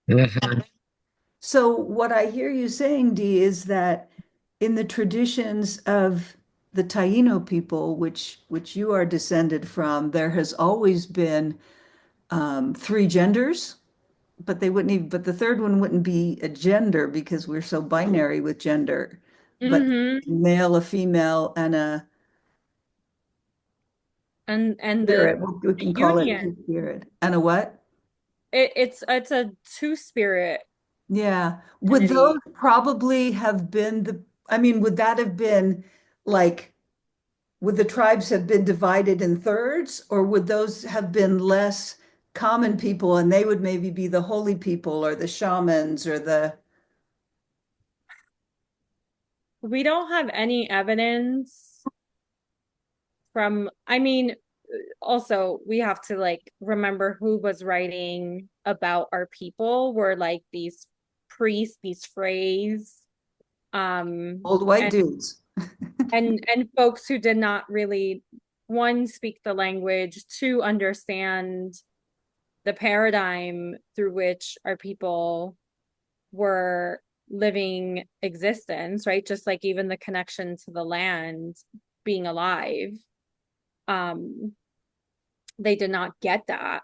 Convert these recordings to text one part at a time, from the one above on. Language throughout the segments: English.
Mhm. So what I hear you saying, Dee, is that in the traditions of the Taino people, which you are descended from, there has always been three genders, but they wouldn't even, but the third one wouldn't be a gender because we're so binary with gender. But Hmm. male, a female, and a And spirit. We the can call it union, spirit. And a what? it's a two spirit Yeah. Would those entity. probably have been I mean, would that have been like, would the tribes have been divided in thirds, or would those have been less common people and they would maybe be the holy people or the shamans or the, We don't have any evidence from, I mean, also we have to like remember who was writing about our people were like these priests, these phrase, old white and dudes? folks who did not really, one, speak the language, two, understand the paradigm through which our people were living existence, right? Just like even the connection to the land, being alive. Um, they did not get that.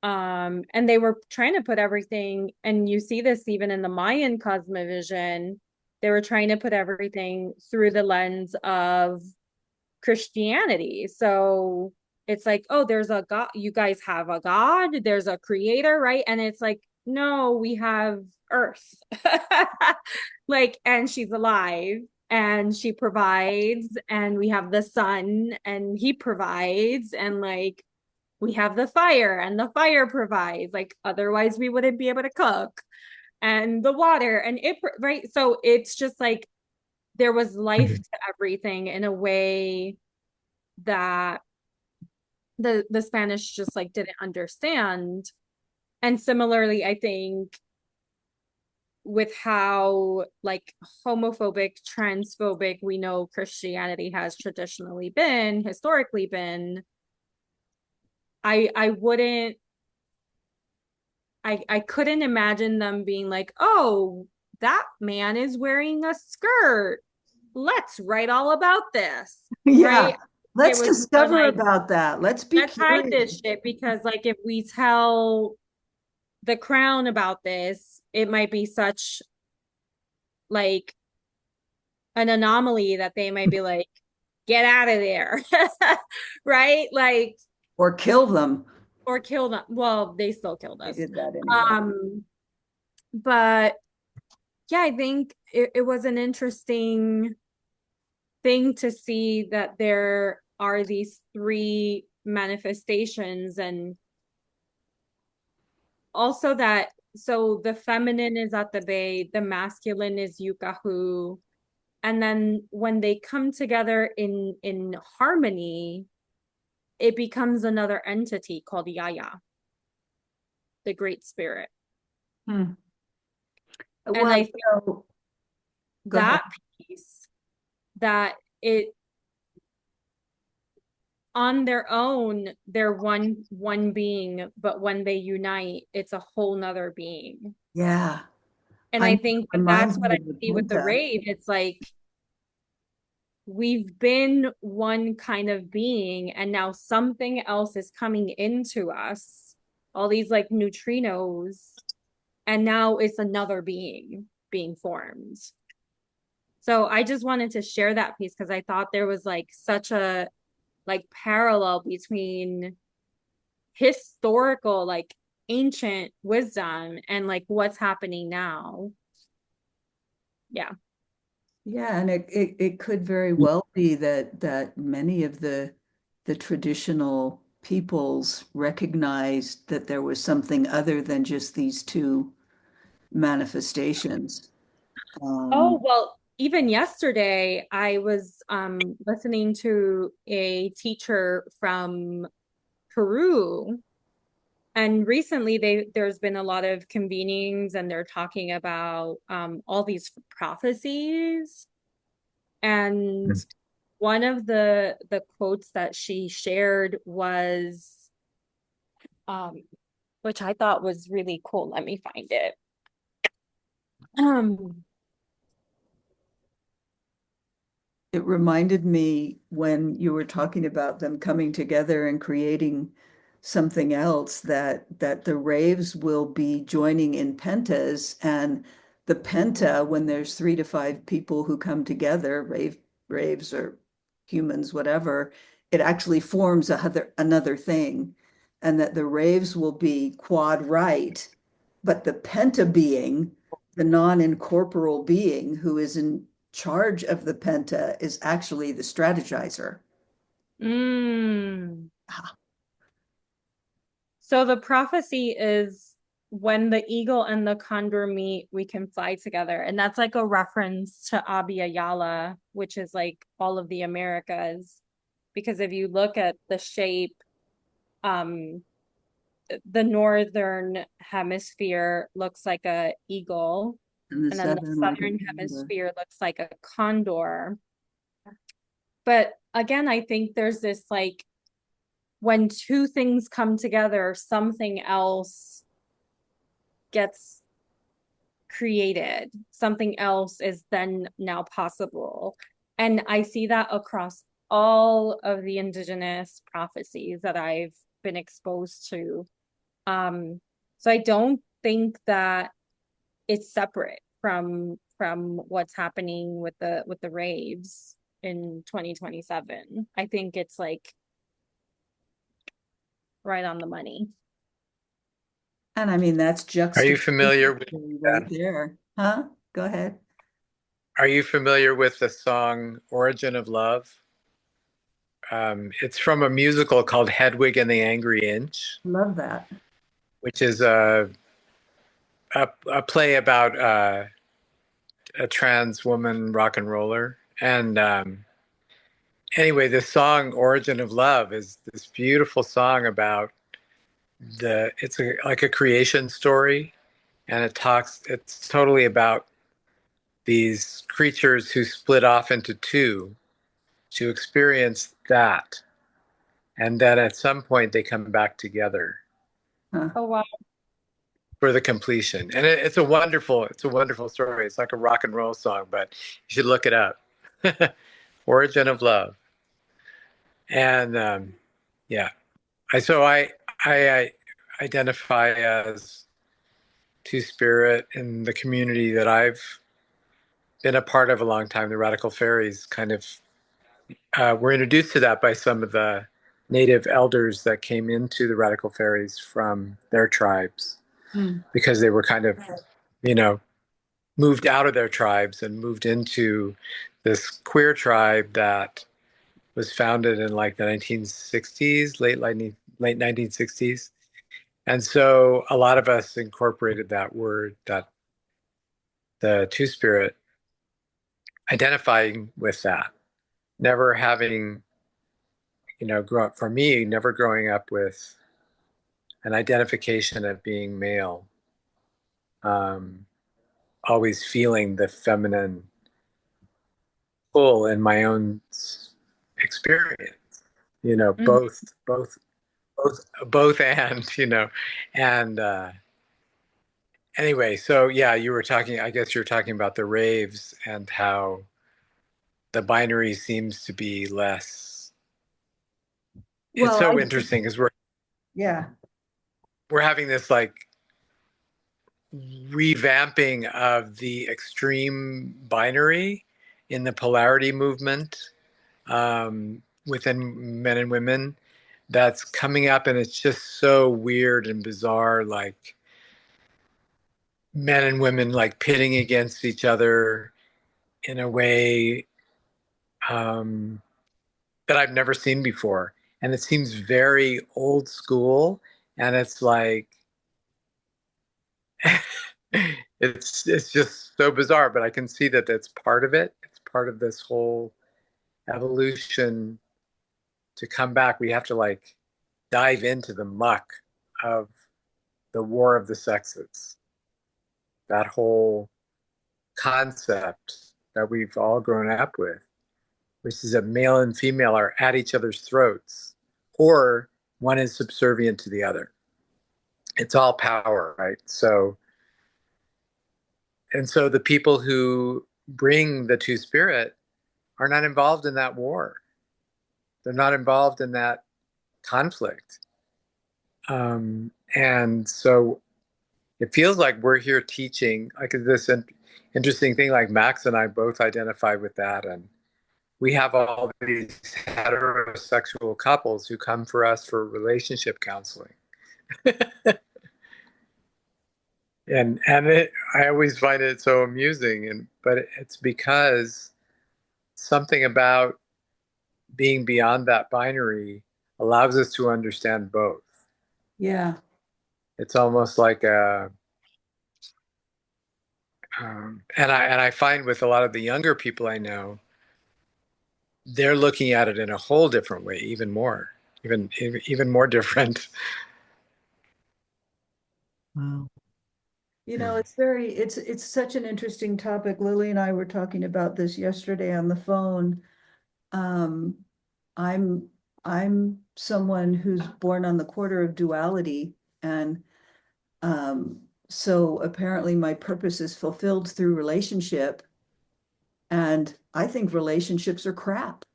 And they were trying to put everything, and you see this even in the Mayan cosmovision, they were trying to put everything through the lens of Christianity. So it's like, oh, there's a God, you guys have a God, there's a creator, right? And it's like, no, we have Earth. Like, and she's alive and she provides, and we have the sun and he provides, and like we have the fire and the fire provides, like otherwise we wouldn't be able to cook, and the water and it, right? So it's just like there was life to everything in a way that the Spanish just like didn't understand. And similarly, I think with how like homophobic, transphobic we know Christianity has traditionally been, historically been, I wouldn't, I couldn't imagine them being like, oh, that man is wearing a skirt. Let's write all about this, Yeah. right? It Let's was more discover like, about that. Let's be let's hide curious. this shit because like if we tell the crown about this, it might be such like an anomaly that they might be like, get out of there. Right? Like, Or kill them. or kill them. Well, they still killed They us. did that anyway. Um, but yeah, I think it was an interesting thing to see that there are these three manifestations, and also that so the feminine is at the bay, the masculine is yukahu, and then when they come together in harmony, it becomes another entity called Yaya, the great spirit. Hmm. And Well, I think go ahead. that piece, that it on their own they're one being, but when they unite it's a whole nother being. Yeah. And I I know, think it that that's reminds what me I of the see with the Punta. rave. It's like we've been one kind of being and now something else is coming into us, all these like neutrinos, and now it's another being formed. So I just wanted to share that piece because I thought there was like such a like parallel between historical like ancient wisdom and like what's happening now. Yeah. Yeah, and it could very well be that many of the traditional peoples recognized that there was something other than just these two manifestations. Oh, well, even yesterday I was listening to a teacher from Peru, and recently there's been a lot of convenings and they're talking about all these prophecies. And one of the quotes that she shared was um which I thought was really cool. Let me find it. Um, It reminded me when you were talking about them coming together and creating something else that the raves will be joining in pentas, and the penta, when there's 3 to 5 people who come together, raves or humans, whatever, it actually forms another thing, and that the raves will be quad right, but the penta being, the non-incorporeal being who is in charge of the penta, is actually the strategizer. mm. So the prophecy is when the eagle and the condor meet, we can fly together. And that's like a reference to Abiyala, which is like all of the Americas. Because if you look at the shape, um, the northern hemisphere looks like a eagle, And the and then the southern like a southern thunder. hemisphere looks like a condor. But again, I think there's this like when two things come together, something else gets created, something else is then now possible. And I see that across all of the indigenous prophecies that I've been exposed to. So I don't think that it's separate from what's happening with the raves in 2027. I think it's like right on the money. And I mean, that's Are you juxtaposition familiar with right there. Huh? Go ahead. Are you familiar with the song Origin of Love? It's from a musical called Hedwig and the Angry Inch, Love that. which is a play about a trans woman rock and roller. And anyway, the song Origin of Love is this beautiful song about like a creation story. And it's totally about these creatures who split off into two to experience that. And then at some point they come back together Huh. Oh wow. for the completion. And it's a wonderful story. It's like a rock and roll song, but you should look it up. Origin of Love. And yeah, I identify as two spirit in the community that I've been a part of a long time. The Radical Fairies kind of were introduced to that by some of the native elders that came into the Radical Fairies from their tribes Hmm. because they were kind of, you know, moved out of their tribes and moved into this queer tribe that was founded in like the 1960s, late 1960s. And so a lot of us incorporated that word, that the two spirit, identifying with that, never having, for me, never growing up with an identification of being male, um, always feeling the feminine pull in my own experience, Mhm. both and, and anyway, so yeah, I guess you were talking about the raves and how the binary seems to be less. It's Well, so interesting because yeah. we're having this like revamping of the extreme binary in the polarity movement within men and women that's coming up, and it's just so weird and bizarre, like men and women like pitting against each other in a way um, that I've never seen before, and it seems very old school, and it's like it's just so bizarre, but I can see that that's part of it. It's part of this whole evolution to come back. We have to like dive into the muck of the war of the sexes, that whole concept that we've all grown up with, which is that male and female are at each other's throats, or one is subservient to the other. It's all power, right? So, and so the people who bring the two spirit are not involved in that war. They're not involved in that conflict. And so it feels like we're here teaching, like this interesting thing, like Max and I both identify with that. And we have all these heterosexual couples who come for us for relationship counseling. I always find it so amusing, but it's because something about being beyond that binary allows us to understand both. Yeah. It's almost like and I find with a lot of the younger people I know, they're looking at it in a whole different way, even more different. Wow. You know, Yeah. it's such an interesting topic. Lily and I were talking about this yesterday on the phone. Um, I'm I'm someone who's born on the quarter of duality, and um, so apparently my purpose is fulfilled through relationship, and I think relationships are crap.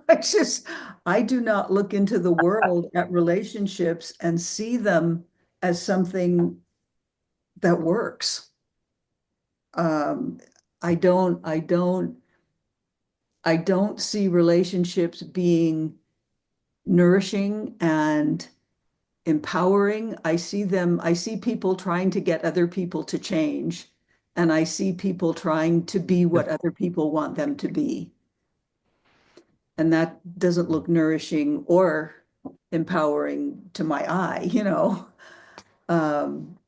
I just I do not look into the world at relationships and see them as something that works. Um, I don't see relationships being nourishing and empowering. I see people trying to get other people to change, and I see people trying to be what other people want them to be. And that doesn't look nourishing or empowering to my eye, you know. Um,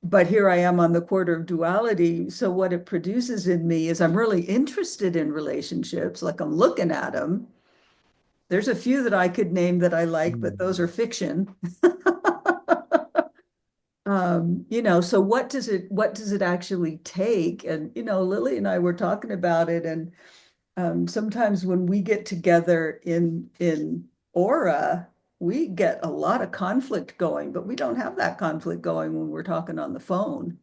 but here I am on the quarter of duality. So what it produces in me is I'm really interested in relationships, like I'm looking at them. There's a few that I could name that I like, but those are fiction. You know, so what does it actually take? And, you know, Lily and I were talking about it, and sometimes when we get together in Aura, we get a lot of conflict going, but we don't have that conflict going when we're talking on the phone.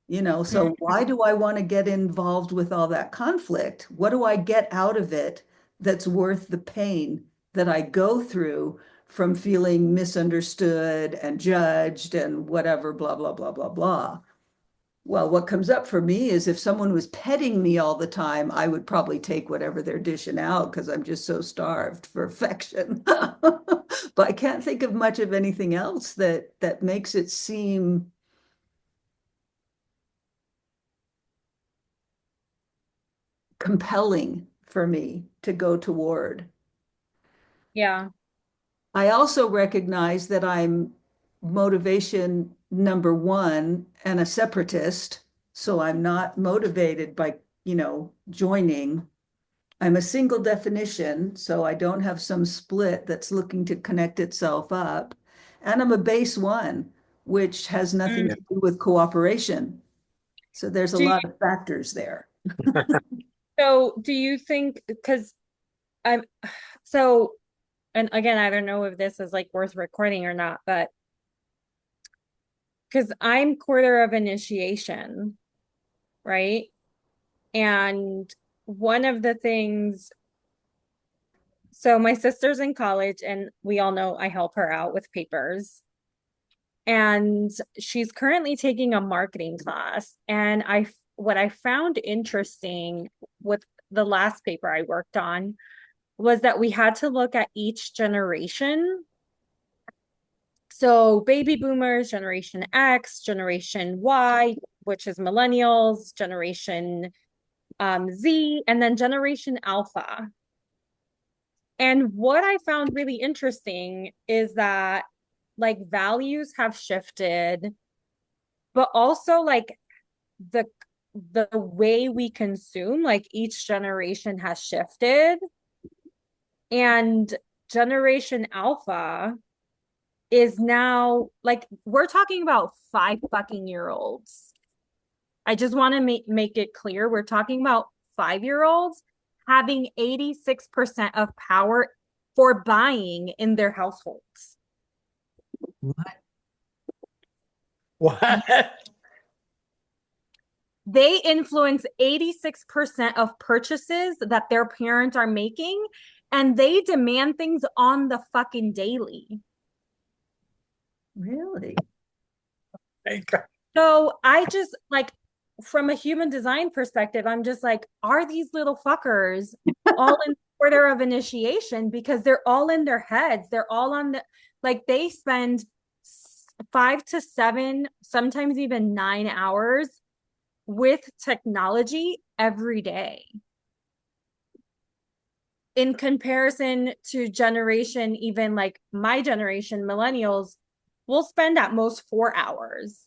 You know, so why do I want to get involved with all that conflict? What do I get out of it that's worth the pain that I go through from feeling misunderstood and judged and whatever, blah, blah, blah, blah, blah. Well, what comes up for me is if someone was petting me all the time, I would probably take whatever they're dishing out because I'm just so starved for affection. But I can't think of much of anything else that makes it seem compelling for me to go toward. Yeah. I also recognize that I'm motivation number one and a separatist. So I'm not motivated by, you know, joining. I'm a single definition, so I don't have some split that's looking to connect itself up. And I'm a base one, which has nothing Mm. to do with cooperation. So there's a Do you, lot of factors there. so do you think, because I'm so, and again, I don't know if this is like worth recording or not, but because I'm quarter of initiation, right? And one of the things, so my sister's in college, and we all know I help her out with papers. And she's currently taking a marketing class. And what I found interesting with the last paper I worked on was that we had to look at each generation. So baby boomers, Generation X, Generation Y, which is millennials, Generation Z, and then Generation Alpha. And what I found really interesting is that like values have shifted, but also like the the way we consume, like each generation has shifted. And Generation Alpha is now like we're talking about 5 fucking year olds. I just want to make it clear we're talking about 5 year olds having 86% of power for buying in their households. What? They influence 86% of purchases that their parents are making, and they demand things on the fucking daily. Really? Thank God. So I just like, from a human design perspective, I'm just like, are these little fuckers all in order of initiation? Because they're all in their heads. They're all on the, like, they spend 5 to 7, sometimes even 9 hours with technology every day. In comparison to generation, even like my generation, millennials, will spend at most 4 hours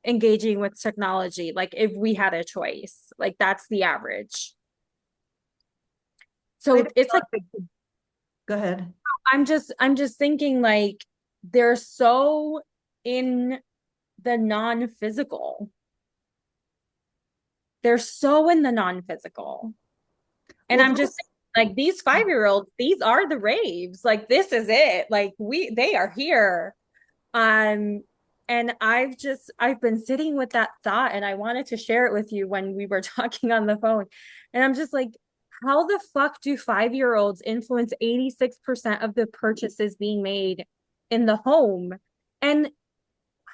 engaging with technology, like if we had a choice. Like that's the average. I So don't it's like, Go ahead. I'm just thinking like they're so in the non-physical. They're so in the non-physical. And Well, I'm just like, these 5-year-olds, these are the raves. Like this is it. Like they are here. Um, and I've been sitting with that thought, and I wanted to share it with you when we were talking on the phone. And I'm just like, how the fuck do 5-year-olds influence 86% of the purchases being made in the home? And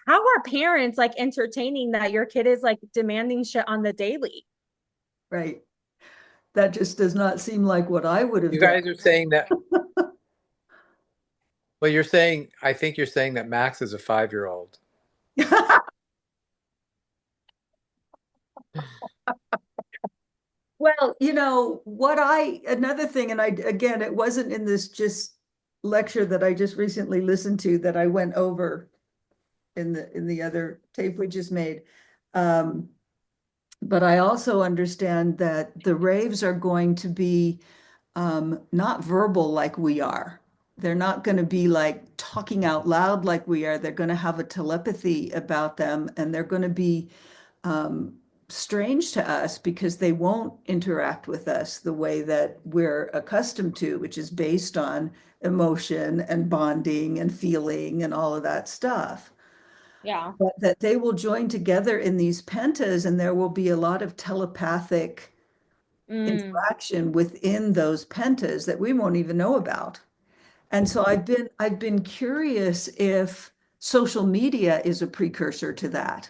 how are parents like entertaining that your kid is like demanding shit on the daily? right. That just does not seem like what I would have You done. guys are saying that, well, you're saying, I think you're saying that Max is a 5-year-old. Well, another thing, and again, it wasn't in this just lecture that I just recently listened to that I went over in the other tape we just made. Um, but I also understand that the raves are going to be not verbal like we are. They're not going to be like talking out loud like we are. They're going to have a telepathy about them, and they're going to be um, strange to us because they won't interact with us the way that we're accustomed to, which is based on emotion and bonding and feeling and all of that stuff. Yeah. But that they will join together in these pentas, and there will be a lot of telepathic Mm. interaction within those pentas that we won't even know about. And so I've been curious if social media is a precursor to that.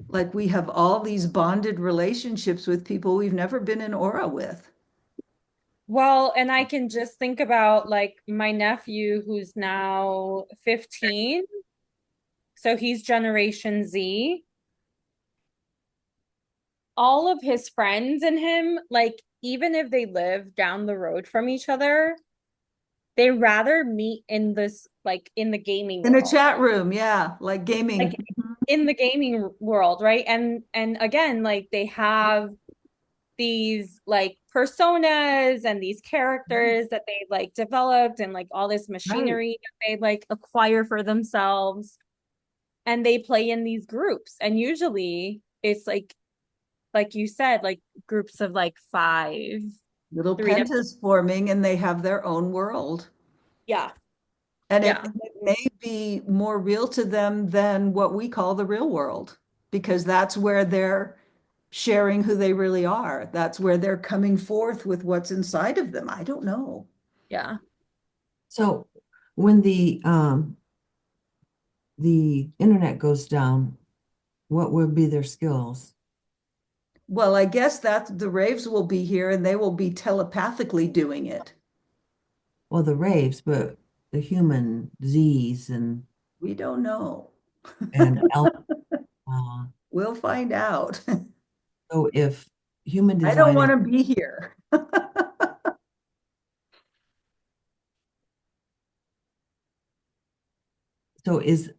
Like we have all these bonded relationships with people we've never been in aura with. Well, and I can just think about like my nephew who's now 15. So he's Generation Z. All of his friends and him, like, even if they live down the road from each other, they rather meet in this, like, in the gaming In a world. chat room, yeah, like gaming. Like in the gaming world, right? And again, like they have these like personas and these characters that they like developed, and like all this Right. machinery that they like acquire for themselves, and they play in these groups, and usually it's like you said, like groups of like five, Little 3 to, pentas forming and they have their own world. yeah, And it, yeah, and it may be more real to them than what we call the real world, because that's where they're sharing who they really are. That's where they're coming forth with what's inside of them. I don't know. yeah. So when the internet goes down, what would be their skills? Well, I guess that the raves will be here and they will be telepathically doing it. Well, the raves, but the human Z's We don't know. and L. Uh, We'll find out. so if human I don't design want is to be here. so is,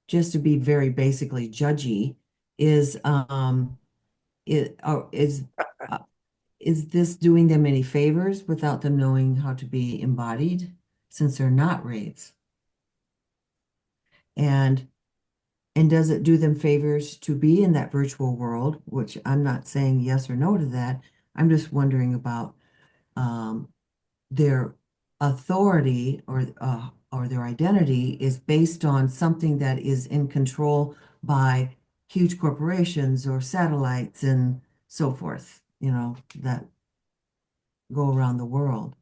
just to be very basically judgy, is it or uh, is this doing them any favors without them knowing how to be embodied since they're not raves? And And does it do them favors to be in that virtual world, which I'm not saying yes or no to that. I'm just wondering about um, their authority or their identity is based on something that is in control by huge corporations or satellites and so forth, that go around the world.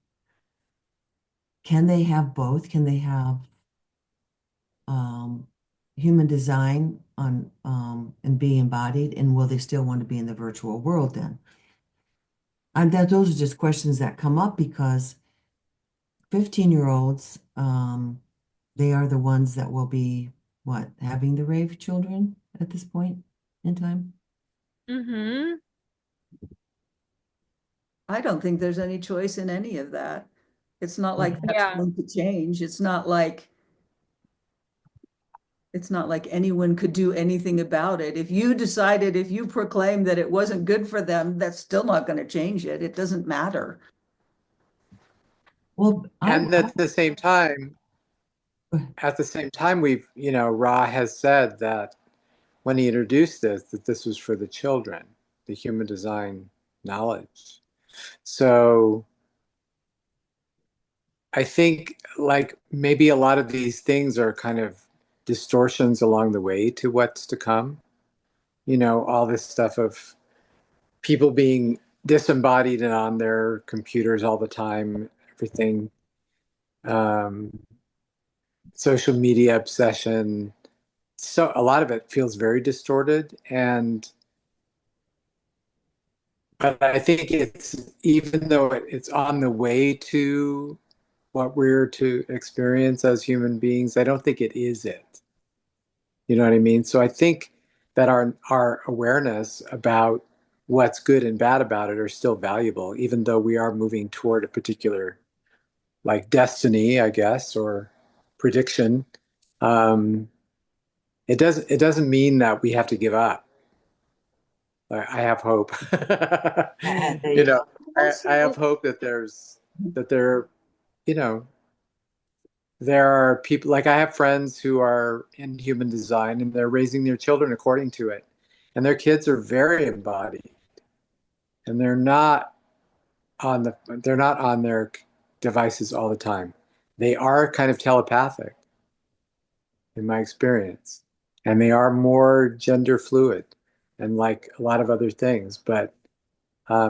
Can they have both? Can they have human design and be embodied? And will they still want to be in the virtual world then? And those are just questions that come up because 15-year-olds, they are the ones that will be having the rave children at this point in time. Mm-hmm. I don't think there's any choice in any of that. It's not like that's Yeah. going to change. It's not like anyone could do anything about it. If you proclaim that it wasn't good for them, that's still not going to change it. It doesn't matter. Well, And at the same time, Ra has said that when he introduced this, that this was for the children, the human design knowledge. So I think like maybe a lot of these things are kind of distortions along the way to what's to come. All this stuff of people being disembodied and on their computers all the time, everything, um, social media obsession. So a lot of it feels very distorted. But I think even though it's on the way to what we're to experience as human beings, I don't think it is it. You know what I mean? So I think that our awareness about what's good and bad about it are still valuable, even though we are moving toward a particular like destiny, I guess, or prediction. Um, it doesn't mean that we have to give up. I have hope. There You you go. know, I have Also, hope that there, you know, there are people like I have friends who are in human design and they're raising their children according to it. And their kids are very embodied and they're not on their devices all the time. They are kind of telepathic in my experience. And they are more gender fluid and like a lot of other things. But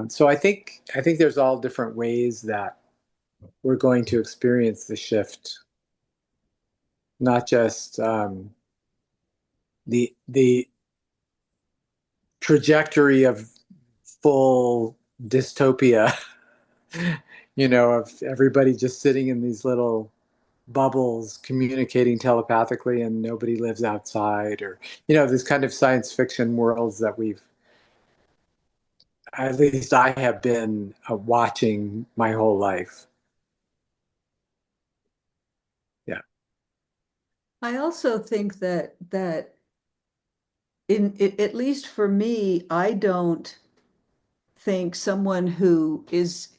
so I think there's all different ways that we're going to experience the shift, not just the trajectory of full dystopia, of everybody just sitting in these little bubbles communicating telepathically and nobody lives outside, or this kind of science fiction worlds that at least I have been watching my whole life. Yeah. I also think that at least for me, I don't think someone who is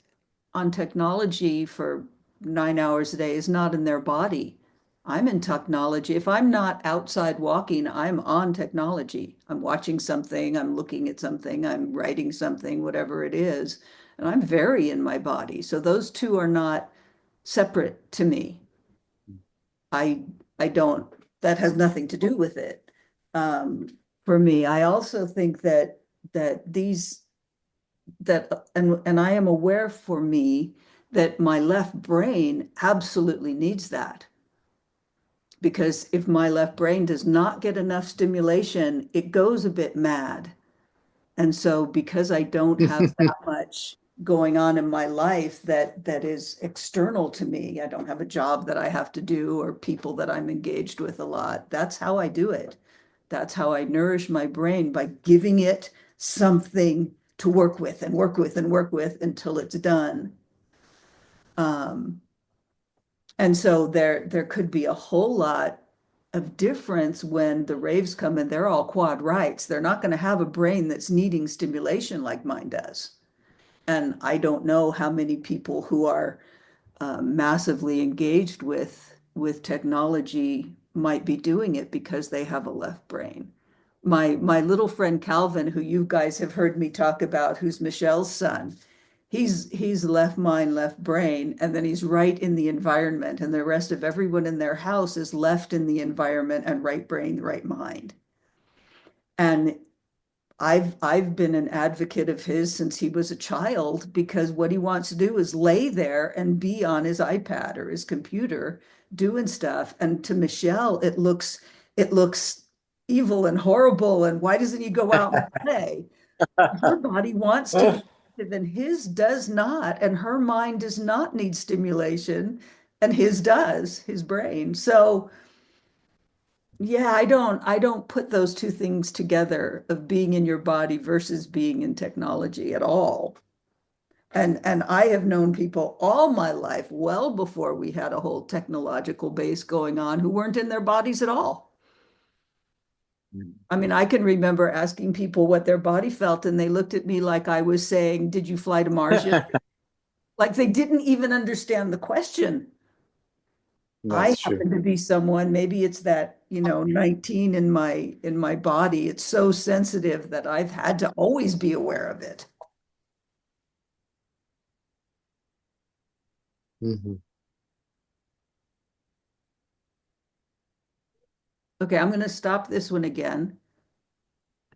on technology for 9 hours a day is not in their body. I'm in technology. If I'm not outside walking, I'm on technology. I'm watching something, I'm looking at something, I'm writing something, whatever it is. And I'm very in my body. So those two are not separate to me. I I don't, that has nothing to do with it. Um, for me, I also think that these and I am aware for me that my left brain absolutely needs that. Because if my left brain does not get enough stimulation, it goes a bit mad. And so because I don't have that much going on in my life that is external to me, I don't have a job that I have to do or people that I'm engaged with a lot. That's how I do it. That's how I nourish my brain, by giving it something to work with and work with and work with until it's done. Um, and so there could be a whole lot of difference when the raves come in. They're all quad rights. They're not going to have a brain that's needing stimulation like mine does. And I don't know how many people who are massively engaged with technology might be doing it because they have a left brain. My little friend Calvin, who you guys have heard me talk about, who's Michelle's son, he's left mind, left brain, and then he's right in the environment, and the rest of everyone in their house is left in the environment and right brain, right mind. And I've been an advocate of his since he was a child because what he wants to do is lay there and be on his iPad or his computer doing stuff. And to Michelle, it looks evil and horrible. And why doesn't he go out and play? Her body wants to be active and his does not. And her mind does not need stimulation, and his does, his brain. So yeah, I don't put those two things together of being in your body versus being in technology at all. And I have known people all my life, well before we had a whole technological base going on, who weren't in their bodies at all. I mean, I can remember asking people what their body felt, and they looked at me like I was saying, "Did you fly to Mars yet?" Like they didn't even understand the question. I That's true. happen to be someone, maybe it's that, 19 in my body. It's so sensitive that I've had to always be aware of it. Hmm. Okay, I'm going to stop this one again.